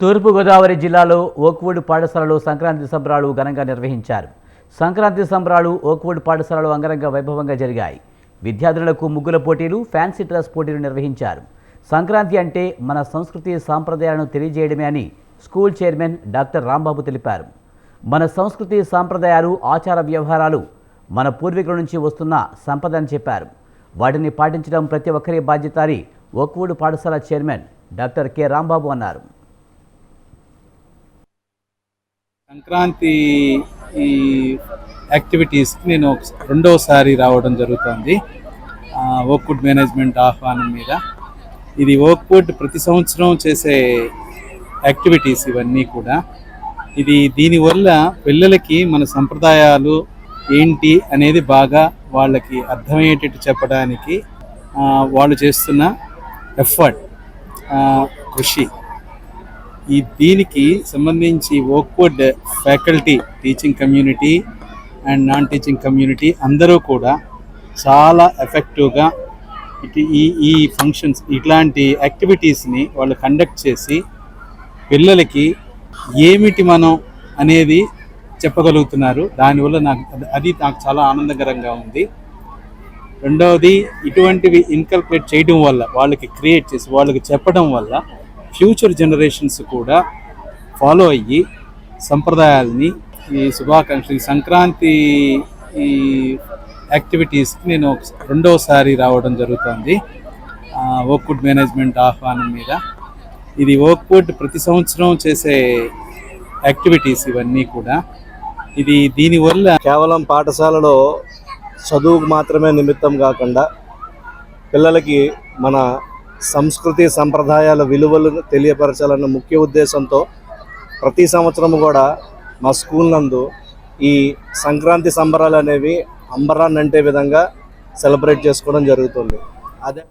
తూర్పుగోదావరి జిల్లాలో ఓక్వుడ్ పాఠశాలలో సంక్రాంతి సంబరాలు ఘనంగా నిర్వహించారు. సంక్రాంతి సంబరాలు ఓక్వుడ్ పాఠశాలలో అంగరంగ వైభవంగా జరిగాయి. విద్యార్థులకు ముగ్గుల పోటీలు, ఫ్యాన్సీ డ్రెస్ పోటీలు నిర్వహించారు. సంక్రాంతి అంటే మన సంస్కృతి సాంప్రదాయాలను తెలియజేయడమే అని స్కూల్ చైర్మన్ డాక్టర్ రాంబాబు తెలిపారు. మన సంస్కృతి సాంప్రదాయాలు, ఆచార వ్యవహారాలు మన పూర్వీకుల నుంచి వస్తున్న సంపద అని చెప్పారు. వాటిని పాటించడం ప్రతి ఒక్కరి బాధ్యత అని ఓక్వుడ్ పాఠశాల చైర్మన్ డాక్టర్ కె రాంబాబు అన్నారు. సంక్రాంతి ఈ యాక్టివిటీస్కి నేను రెండవసారి రావడం జరుగుతుంది. ఓక్వుడ్ మేనేజ్మెంట్ ఆహ్వానం మీద. ఇది ఓక్వుడ్ ప్రతి సంవత్సరం చేసే యాక్టివిటీస్ ఇవన్నీ కూడా. దీనివల్ల పిల్లలకి మన సంప్రదాయాలు ఏంటి అనేది బాగా వాళ్ళకి అర్థమయ్యేటట్టు చెప్పడానికి వాళ్ళు చేస్తున్న ఎఫర్ట్, కృషి. దీనికి సంబంధించి Oakwood faculty, teaching community and non teaching community అందరూ కూడా చాలా ఎఫెక్టివ్గా ఈ ఫంక్షన్స్, ఇట్లాంటి యాక్టివిటీస్ని వాళ్ళు కండక్ట్ చేసి పిల్లలకి ఏమిటి మనం అనేది చెప్పగలుగుతున్నారు. దానివల్ల నాకు చాలా ఆనందకరంగా ఉంది. రెండవది, ఇటువంటివి ఇన్కల్కులేట్ చేయడం వల్ల, వాళ్ళకి క్రియేట్ చేసి వాళ్ళకి చెప్పడం వల్ల ఫ్యూచర్ జనరేషన్స్ కూడా ఫాలో అయ్యి సంప్రదాయాలని, ఈ శుభాకాంక్షలు, సంక్రాంతి ఈ యాక్టివిటీస్కి నేను రెండవసారి రావడం జరుగుతుంది. ఓక్వుడ్ మేనేజ్మెంట్ ఆహ్వానం మీద. ఇది ఓక్వుడ్ ప్రతి సంవత్సరం చేసే యాక్టివిటీస్ ఇవన్నీ కూడా. దీనివల్ల కేవలం పాఠశాలలో చదువుకు మాత్రమే నిమిత్తం కాకుండా పిల్లలకి మన సంస్కృతి సంప్రదాయాల విలువలను తెలియపరచాలన్న ముఖ్య ఉద్దేశంతో ప్రతి సంవత్సరం కూడా మా స్కూల్ నందు ఈ సంక్రాంతి సంబరాలు అనేవి అంబరాన్ని అంటే విధంగా సెలబ్రేట్ చేసుకోవడం జరుగుతుంది. అదే